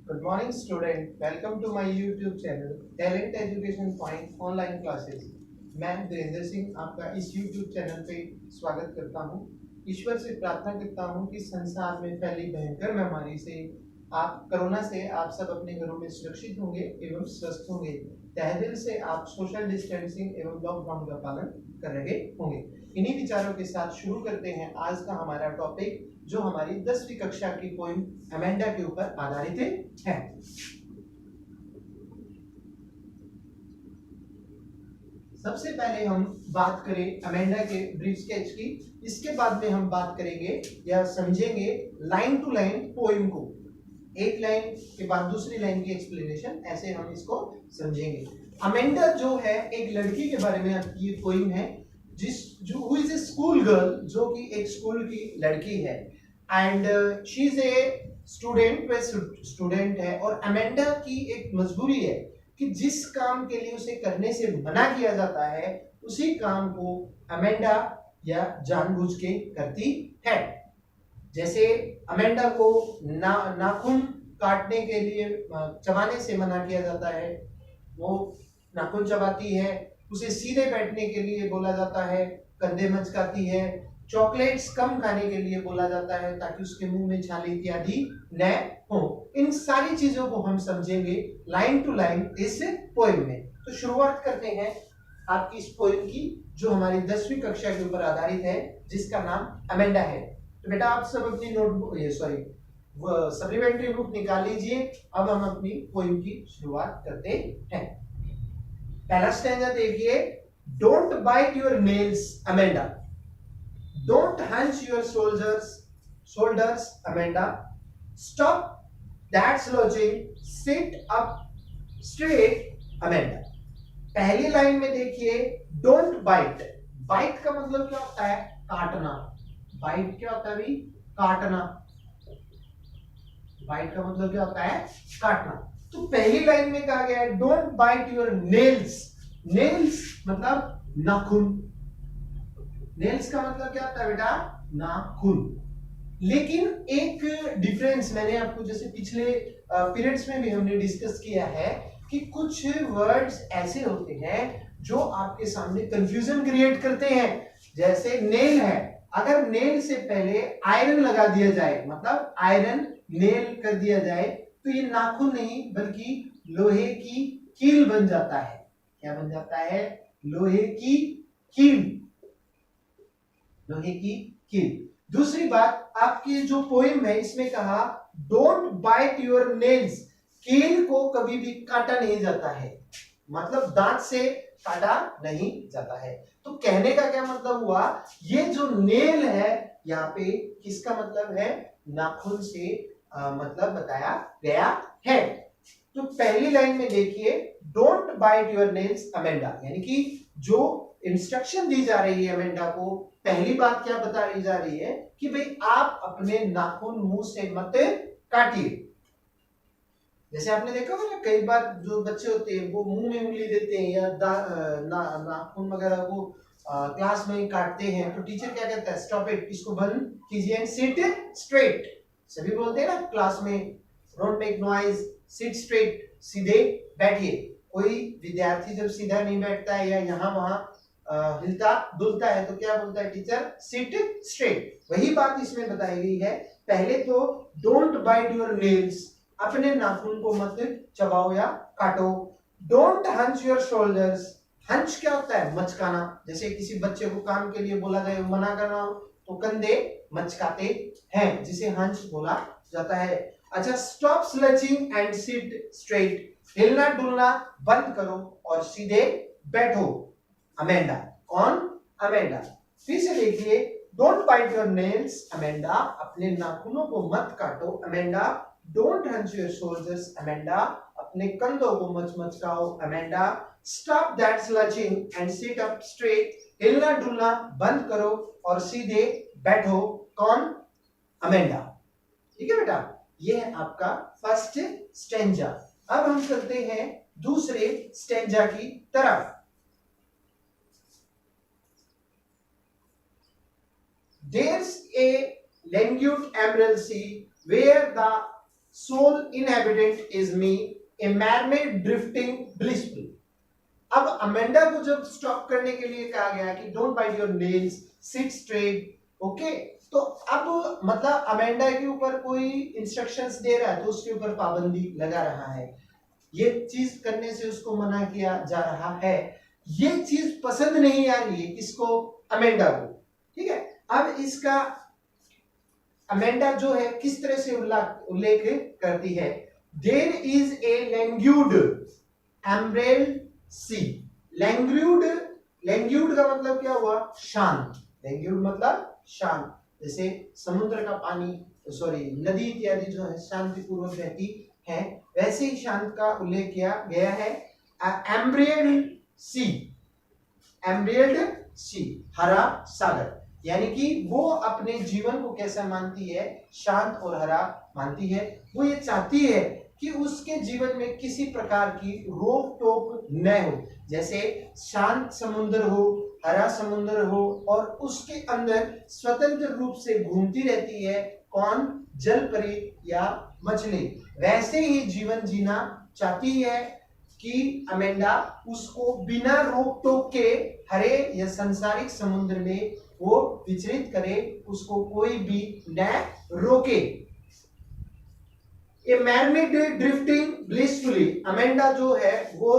Good morning, student. Welcome to my YouTube channel Talent Education Point online classes. मैं धीरेन्द्र सिंह आपका इस YouTube channel पे स्वागत करता हूँ। ईश्वर से प्रार्थना करता हूँ कि संसार में फैली भयंकर महामारी से कोरोना से आप सब अपने घरों में सुरक्षित होंगे एवं स्वस्थ होंगे। तहे दिल से आप सोशल डिस्टेंसिंग एवं लॉकडाउन का पालन कर रहे होंगे। इन्हीं विचारों के साथ शुरू करते हैं आज का हमारा टॉपिक, जो हमारी 10वीं कक्षा की पोएम अमेंडा के ऊपर आधारित है। सबसे पहले हम बात करें अमेंडा के ब्रीफ स्केच की, इसके बाद में हम बात करेंगे या समझेंगे लाइन टू लाइन पोएम को, एक लाइन के बाद दूसरी लाइन की एक्सप्लेनेशन, ऐसे हम इसको समझेंगे। अमेंडा जो है एक लड़की के बारे में ये पोएम है, who is a school girl, जो कि एक स्कूल की लड़की है, and she is a student, वह स्टूडेंट है। और अमेंडा की एक मजबूरी है कि जिस काम के लिए उसे करने से मना किया जाता है उसी काम को अमेंडा या जानबूझ के करती है। जैसे अमेंडा को नाखून काटने के लिए चबाने से मना किया जाता है, वो नाखून चबाती है। उसे सीधे बैठने के लिए बोला जाता है, कंधे मचकाती है। चॉकलेट्स कम खाने के लिए बोला जाता है ताकि उसके मुंह में छाले इत्यादि न हो। इन सारी चीजों को हम समझेंगे लाइन टू लाइन इस पोएम में। तो शुरुआत करते हैं आपकी इस पोएम की, जो हमारी 10वीं कक्षा के ऊपर आधारित है, जिसका नाम अमेंडा है। तो बेटा आप सब अपनी नोटबुक सप्लीमेंट्री बुक निकाल लीजिए। अब हम अपनी पोएम की शुरुआत करते हैं। पहला स्टैंजा देखिए, don't bite your nails Amanda, don't hunch your shoulders Amanda, stop that slouching, sit up straight Amanda. पहली लाइन में देखिए, डोंट बाइट, बाइट का मतलब क्या होता है? काटना। बाइट क्या होता है भी? काटना। बाइट का मतलब क्या होता है? काटना। तो पहली लाइन में कहा गया है don't bite your nails. Nails मतलब नाखून। नेल्स का मतलब क्या होता है बेटा? नाखून। लेकिन एक डिफरेंस मैंने आपको, जैसे पिछले पीरियड्स में भी हमने डिस्कस किया है कि कुछ वर्ड्स ऐसे होते हैं जो आपके सामने कंफ्यूजन क्रिएट करते हैं। जैसे नेल है, अगर नेल से पहले आयरन लगा दिया जाए, मतलब आयरन नेल कर दिया जाए, तो ये नाखून नहीं बल्कि लोहे की कील बन जाता है। क्या बन जाता है? लोहे की कील। लोहे की कील। दूसरी बात, आपकी जो पोएम है इसमें कहा डोंट बाइट योर नेल्स, कील को कभी भी काटा नहीं जाता है, मतलब दांत से काटा नहीं जाता है। तो कहने का क्या मतलब हुआ? ये जो नेल है यहाँ पे किसका मतलब है? नाखून से मतलब बताया गया है। तो पहली लाइन में देखिए, don't bite your nails Amanda, यानी कि जो इंस्ट्रक्शन दी जा रही है अमेंडा को, पहली बात क्या बताई जा रही है कि भाई आप अपने नाखून मुंह से मत काटिए। जैसे आपने देखा होगा ना, कई बार जो बच्चे होते हैं वो मुंह में उंगली देते हैं या नाखून वगैरह को क्लास में काटते हैं, तो टीचर क्या कहता है? स्टॉप इट, इसको बंद कीजिए एंड सिट स्ट्रेट। सभी बोलते हैं ना क्लास में, don't make noise, seat straight, सीधे बैठिए। कोई विद्यार्थी जब सीधा नहीं बैठता है या यहाँ वहां हिलता डुलता है तो क्या बोलता है टीचर? Seat straight. वही बात इसमें बताई गई है। पहले तो डोंट बाइट योर नेल्स, अपने नाखून को मत चबाओ या काटो। Don't hunch your shoulders, hunch क्या होता है? मचकाना। जैसे किसी बच्चे को काम के लिए बोला जाए, मना करना हो तो कंधे मचकाते हैं, जिसे हंच बोला जाता है। अच्छा, स्टॉप स्लचिंग एंड सिट स्ट्रेट, हिलना डुलना बंद करो और सीधे बैठो अमेंडा। कौन? अमेंडा। फिर से देखिए, don't bite your nails Amanda, अपने नाखूनों को मत काटो Amanda. Don't hunch your shoulders Amanda, अपने कंधों को मत मचकाओ Amanda. Stop that slouching and sit up straight, हिलना डुलना बंद करो और सीधे बैठो। कौन? अमेंडा। ठीक है बेटा, ये है आपका फर्स्ट स्टेंजा। अब हम करते हैं दूसरे स्टेंजा की तरफ। There's a languid emerald sea where the sole inhabitant is me, a mermaid drifting blissful. अब अमेंडा को जब स्टॉप करने के लिए कहा गया कि don't bite your nails, sit straight, okay, तो अब मतलब अमेंडा के ऊपर कोई इंस्ट्रक्शंस दे रहा है तो उसके ऊपर पाबंदी लगा रहा है, ये चीज करने से उसको मना किया जा रहा है। ये चीज पसंद नहीं आ रही है किसको? अमेंडा को, ठीक है। अब इसका अमेंडा जो है किस तरह से उल्लेख करती है, देयर इज ए लैंग्यूड एम्ब्रेल्ड सी। लैंग्यूड, लैंग्यूड का मतलब क्या हुआ? शांत। लैंग्यूड मतलब शांत, जैसे समुद्र का पानी, सॉरी नदी इत्यादि जो है शांतिपूर्वक बहती है, वैसे ही शांत का उल्लेख किया गया है। एम्ब्रियल्ड सी, एम्ब्रियल्ड सी, हरा सागर, यानी कि वो अपने जीवन को कैसा मानती है? शांत और हरा मानती है। वो ये चाहती है कि उसके जीवन में किसी प्रकार की रोक टोक न हो, जैसे शांत समुद्र हो, हरा समुद्र हो, और उसके अंदर स्वतंत्र रूप से घूमती रहती है कौन? जल परी या मछली। वैसे ही जीवन जीना चाहती है कि अमेंडा उसको बिना रोक टोक के हरे या संसारिक समुद्र में वो विचरित करे, उसको कोई भी न रोके। ए मैरमेड ड्रिफ्टिंग ब्लिसफुली, अमेंडा जो है वो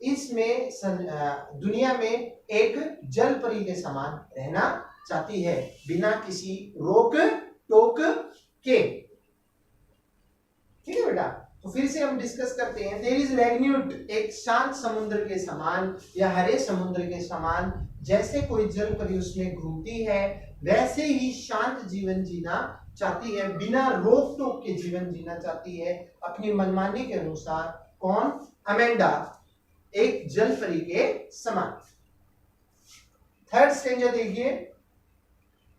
इसमें दुनिया में एक जल परी के समान रहना चाहती है बिना किसी रोक टोक के। ठीक है बेटा, तो फिर से हम डिस्कस करते हैं। देयर इज लैग्यूड, एक शांत समुद्र के समान या हरे समुद्र के समान, जैसे कोई जल परी उसमें घूमती है वैसे ही शांत जीवन जीना चाहती है, बिना रोक टोक के जीवन जीना चाहती है अपनी मनमानी के अनुसार। कौन? अमेंडा, एक जल परी के समान। थर्ड स्टेंजर देखिए,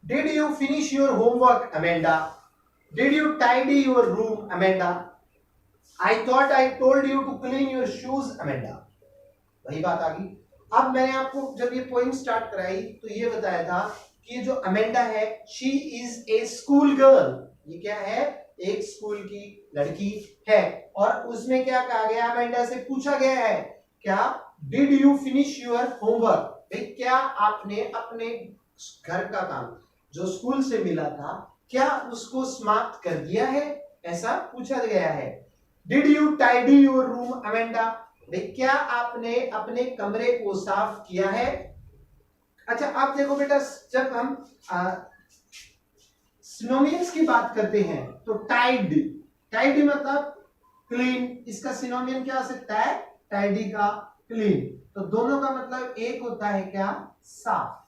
did you finish your homework Amanda, did you tidy your room Amanda, I thought I told you to clean your shoes Amanda. वही बात आ गई। अब मैंने आपको जब ये पोइम स्टार्ट कराई तो ये बताया था कि ये जो अमेंडा है, she is a school girl. ये क्या है? एक स्कूल की लड़की है। और उसमें क्या कहा गया? अमेंडा से पूछा गया है क्या? Did you finish your homework, भाई क्या आपने अपने घर का काम जो स्कूल से मिला था क्या उसको समाप्त कर दिया है? ऐसा पूछा गया है। Did you tidy your room Amanda, भाई क्या आपने अपने कमरे को साफ किया है? अच्छा आप देखो बेटा, जब हम सिनोनिम्स की बात करते हैं तो टाइड, टाइड मतलब क्लीन, इसका सिनोनिम क्या हो सकता है? टाइडी का क्लीन। तो दोनों का मतलब एक होता है क्या? साफ,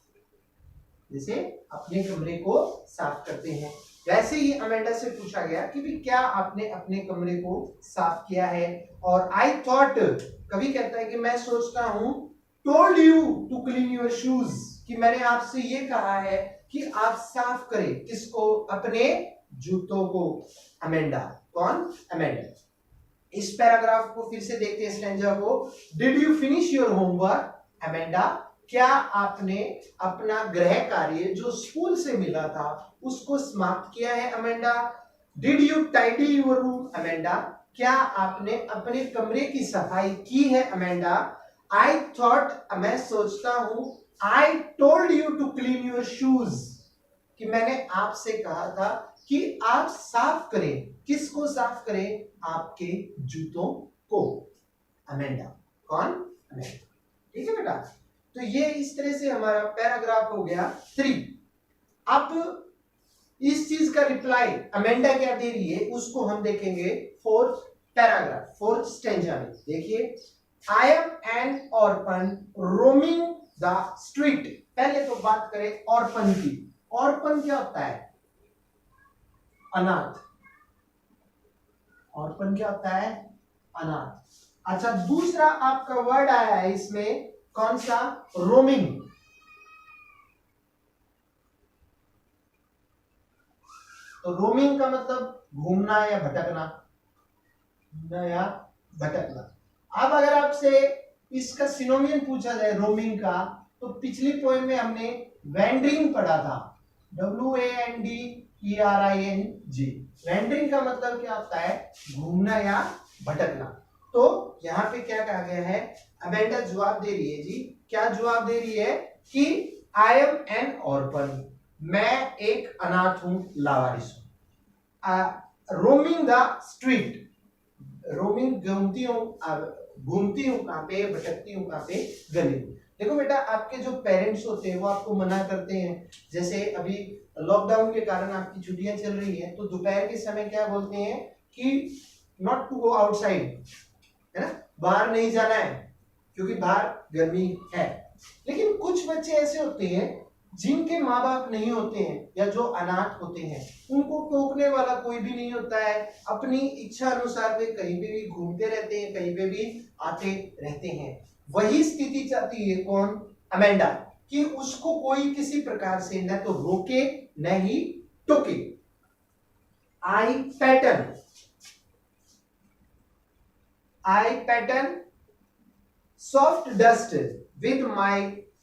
जैसे अपने कमरे को साफ करते हैं। वैसे ही अमेंडा से पूछा गया कि भी क्या आपने अपने कमरे को साफ किया है? और आई थॉट, कभी कहता है कि मैं सोचता हूं, told you to clean your shoes, कि मैंने आपसे ये कहा है कि आप साफ करें किसको? अपने जूतों को। अमेंडा, कौन? अमेंडा। इस पैराग्राफ को फिर से देखते हैं, स्टैंजा को। Did you finish your homework Amanda, क्या आपने अपना गृह कार्य जो स्कूल से मिला था उसको समाप्त किया है Amanda? Did you tidy your room Amanda, क्या आपने अपने कमरे की सफाई की है अमेंडा? आई थॉट, मैं सोचता हूं, I told you to clean your shoes, कि मैंने आपसे कहा था कि आप साफ करें, किसको साफ करें? आपके जूतों को। अमेंडा, कौन? अमेंडा। ठीक है बेटा, तो ये इस तरह से हमारा पैराग्राफ हो गया 3। अब इस चीज का रिप्लाई अमेंडा क्या दे रही है उसको हम देखेंगे 4th पैराग्राफ, 4th स्टेंजा में। देखिए, I am N orphan roaming the street. पहले तो बात करें ऑर्फन की। ऑर्फन क्या होता है? अनाथ। ऑर्फन क्या होता है? अनाथ। अच्छा, दूसरा आपका वर्ड आया है इसमें, कौन सा? रोमिंग। तो रोमिंग का मतलब घूमना या भटकना, या भटकना। अब अगर आपसे इसका सिनोनिम पूछा जाए रोमिंग का, तो पिछली पोएम में हमने वैंडरिंग पढ़ा था, WAND ERING। वेंडरिंग का मतलब क्या होता है? घूमना या भटकना। तो यहाँ पे क्या कहा गया है? अमेंडा जवाब दे रही है जी। क्या जवाब दे रही है? कि आई एम एन ऑर्फन, मैं एक अनाथ हूं, लावारिस हूं। रोमिंग द स्ट्रीट, रोमिंग घूमती हूँ, घूमती हूँ कहाँ पे? भटकती हूँ कहाँ पे? गली में। देखो बेटा, आपके जो पेरेंट्स होते हैं वो आपको मना करते हैं, जैसे अभी लॉकडाउन के कारण आपकी छुट्टियां चल रही हैं, तो दोपहर के समय क्या बोलते हैं कि नॉट टू गो आउटसाइड, है ना, बाहर नहीं जाना है क्योंकि बाहर गर्मी है। लेकिन कुछ बच्चे ऐसे होते हैं जिनके माँ बाप नहीं होते हैं या जो अनाथ होते हैं, उनको टोकने वाला कोई भी नहीं होता है, अपनी इच्छा अनुसार वे कहीं पे भी घूमते रहते हैं, कहीं पे भी आते रहते हैं। वही स्थिति चाहती है कौन? अमेंडा, कि उसको कोई किसी प्रकार से न तो रोके न ही टोके। I pattern soft dust with my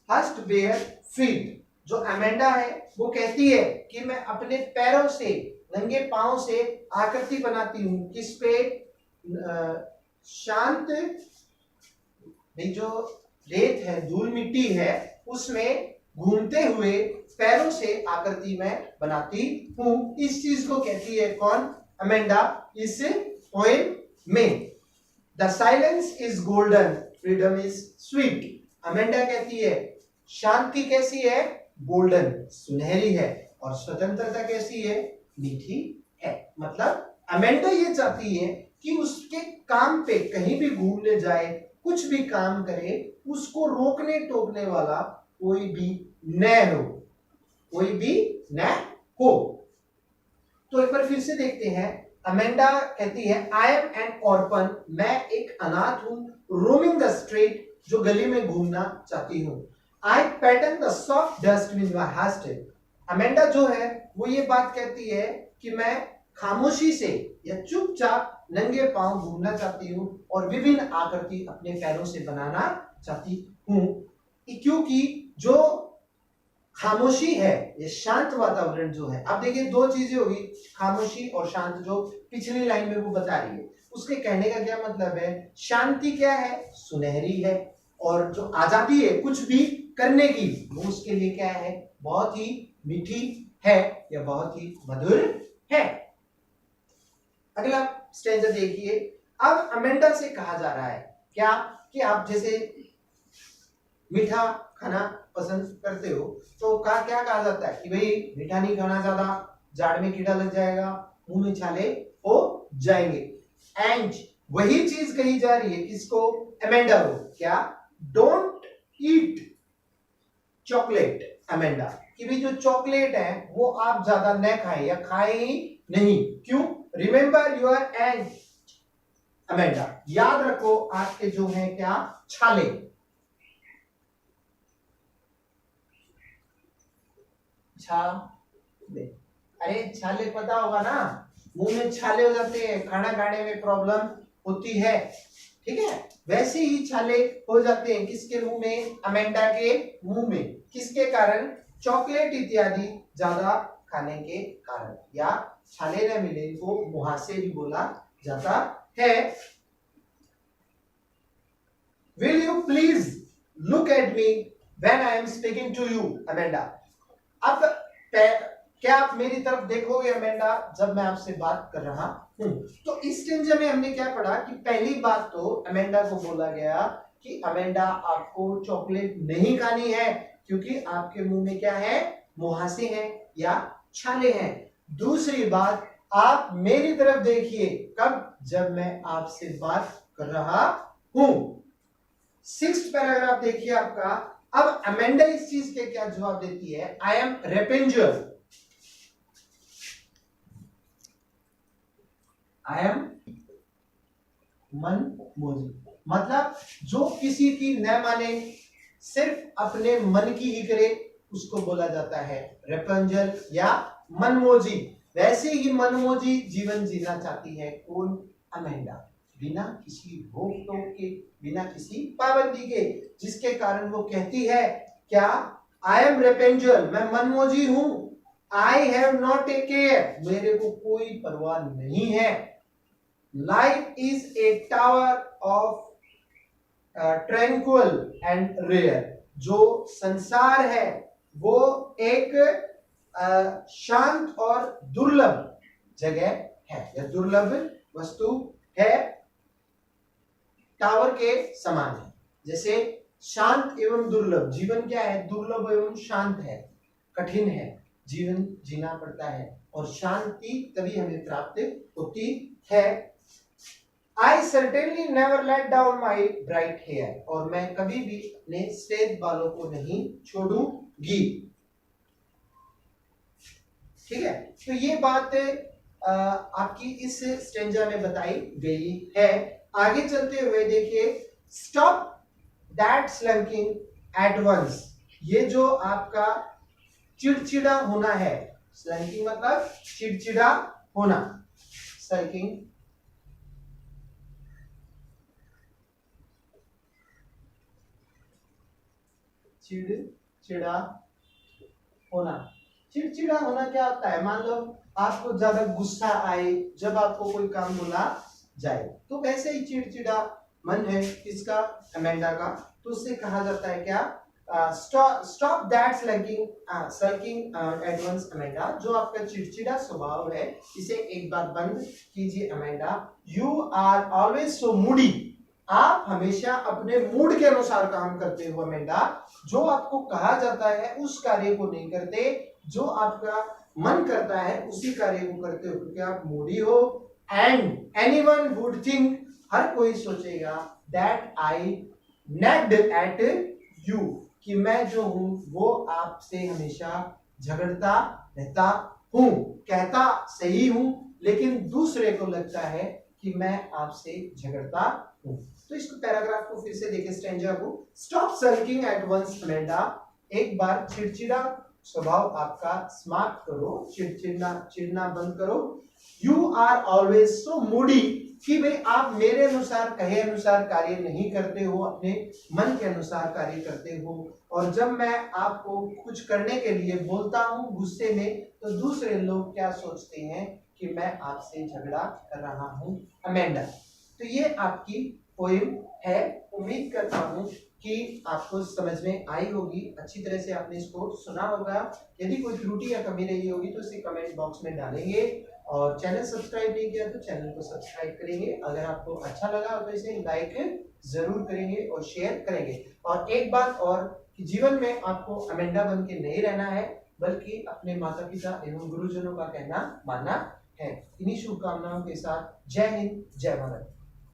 hust bare feet. जो अमेंडा है वो कहती है कि मैं अपने पैरों से, नंगे पांव से आकृति बनाती हूं। किस पे? शांत, जो रेत है, धूल मिट्टी है, उसमें घूमते हुए पैरों से आकृति में बनाती हूं। इस चीज को कहती है कौन? अमेंडा, इस पोएम में। The silence is golden, freedom is sweet. Amanda कहती है शांति कैसी है? गोल्डन, सुनहरी है, और स्वतंत्रता कैसी है? मीठी है। मतलब अमेंडा ये चाहती है कि उसके काम पे कहीं भी घूमने जाए, कुछ भी काम करे, उसको रोकने टोकने वाला कोई भी न हो, कोई भी न हो। तो एक बार फिर से देखते हैं। अमेंडा कहती है आई एम एन ऑर्फन, मैं एक अनाथ हूं, रोमिंग द स्ट्रीट, जो गली में घूमना चाहती हूं। I pattern the soft dust with my hust. Amanda जो है वो ये बात कहती है कि मैं खामोशी से या चुपचाप नंगे पांव घूमना चाहती हूं और विभिन्न आकृति अपने पैरों से बनाना चाहती हूं, क्योंकि जो खामोशी है, ये शांत वातावरण जो है। अब देखिए दो चीजें होगी, खामोशी और शांत, जो पिछली लाइन में वो बता रही है। उसके कहने का क्या मतलब है? शांति क्या है? सुनहरी है, और जो आजादी है कुछ भी करने की, वो उसके लिए क्या है? बहुत ही मीठी है या बहुत ही मधुर है। अगला स्टेंजा देखिए। अब अमेंडा से कहा जा रहा है क्या? कि आप जैसे मीठा खाना पसंद करते हो, तो क्या कहा जाता है कि भाई मीठा नहीं खाना ज्यादा, जाड़ में कीड़ा लग जाएगा, मुंह में छाले हो जाएंगे। एंड वही चीज कही जा रही है किसको? अमेंडा को। क्या? Don't eat chocolate. अमेंडा कि भी जो चॉकलेट है वो आप ज्यादा न खाएं या खाएं ही नहीं। क्यों? Remember your and. अमेंडा, याद रखो आपके जो है क्या? छाले। छाले, अरे छाले पता होगा ना, मुंह में छाले हो जाते हैं, खाना खाने में प्रॉब्लम होती है, ठीक है? वैसे ही छाले हो जाते हैं किसके मुंह में? अमेंडा के मुंह में। किसके कारण? चॉकलेट इत्यादि ज्यादा खाने के कारण, या छाले न मिले को मुहासे भी बोला जाता है। Will you please look at me when I am speaking to you, Amanda? अब क्या आप मेरी तरफ देखोगे अमेंडा जब मैं आपसे बात कर रहा हूं? तो इस स्टेंजा में हमने क्या पढ़ा कि पहली बात तो अमेंडा को बोला गया कि अमेंडा आपको चॉकलेट नहीं खानी है, क्योंकि आपके मुंह में क्या है? मुहासे हैं या छाले हैं। दूसरी बात, आप मेरी तरफ देखिए, कब? जब मैं आपसे बात कर रहा हूं। 6th पैराग्राफ देखिए आपका। अब अमेंडा इस चीज के क्या जवाब देती है? I am Rapunzel, I am मनमोजी। मतलब जो किसी की न माने, सिर्फ अपने मन की ही करे, उसको बोला जाता है रेपेंजर या मनमोजी। वैसे ही मनमोजी जीवन जीना चाहती है कौन? अमेंडा, बिना किसी रोक टोक के, बिना किसी पाबंदी के, जिसके कारण वो कहती है क्या? आई एम रेपेंजर, मैं मनमोजी हूं, I have not a care, मेरे को कोई परवाह नहीं है। Life is a tower of tranquil and rare, जो संसार है वो एक शांत और दुर्लभ जगह है या दुर्लभ वस्तु है, टावर के समान है। जैसे शांत एवं दुर्लभ, जीवन क्या है, दुर्लभ एवं शांत है, कठिन है, जीवन जीना पड़ता है और शांति तभी हमें प्राप्त होती है। I certainly never let down my bright hair, और मैं कभी भी अपने सफेद बालों को नहीं छोड़ूंगी। ठीक है, तो ये बात आपकी इस स्टेंजा में बताई गई है। आगे चलते हुए देखिए, stop that slouching at once, ये जो आपका चिड़चिड़ा होना है, स्लंकिंग मतलब चिड़चिड़ा होना, स्लंकिंग चिड़चिड़ा होना। चिड़चिड़ा होना क्या होता है, मान लो आपको ज्यादा गुस्सा आए जब आपको कोई काम बोला जाए, तो वैसे ही चिड़चिड़ा मन है किसका, अमेंडा का, तो उससे कहा जाता है क्या, stop that slouching at once Amanda, जो आपका चिड़चिड़ा स्वभाव है इसे एक बार बंद कीजिए Amanda. You are always so moody, आप हमेशा अपने मूड के अनुसार काम करते हो अमेंडा, जो आपको कहा जाता है उस कार्य को नहीं करते, जो आपका मन करता है उसी कार्य को करते हो, क्योंकि आप मूडी हो। एंड एनीवन वुड थिंक, हर कोई सोचेगा, दैट आई नेग्ड एट यू, कि मैं जो हूं वो आपसे हमेशा झगड़ता रहता हूं, कहता सही हूं लेकिन दूसरे को लगता है कि मैं आपसे झगड़ता हूं। तो इस पैराग्राफ को फिर से देखें, स्ट्रेंजर को, stop sulking at once Amanda, एक बार चिड़चिड़ा स्वभाव आपका समाप्त करो, चिड़ना बंद करो। You are always so moody, कि भाई आप मेरे अनुसार कहे अनुसार कार्य नहीं करते हो, अपने मन के अनुसार कार्य करते हो, और जब मैं आपको कुछ करने के लिए बोलता हूं गुस्से में, तो दूसरे लोग क्या सोचते हैं कि मैं आपसे झगड़ा कर रहा हूं अमेंडा। तो ये आपकी पोएम है, उम्मीद करता हूं कि आपको समझ में आई होगी, अच्छी तरह से आपने इसको सुना होगा। यदि कोई त्रुटि या कमी रही होगी तो इसे कमेंट बॉक्स में डालेंगे, और चैनल सब्सक्राइब नहीं किया तो चैनल को सब्सक्राइब करेंगे। अगर आपको अच्छा लगा तो इसे लाइक जरूर करेंगे और शेयर करेंगे। और एक बात और, कि जीवन में आपको अमेंडा बन के नहीं रहना है, बल्कि अपने माता पिता एवं गुरुजनों का कहना मानना है। इन्हीं शुभकामनाओं के साथ जय हिंद, जय भारत।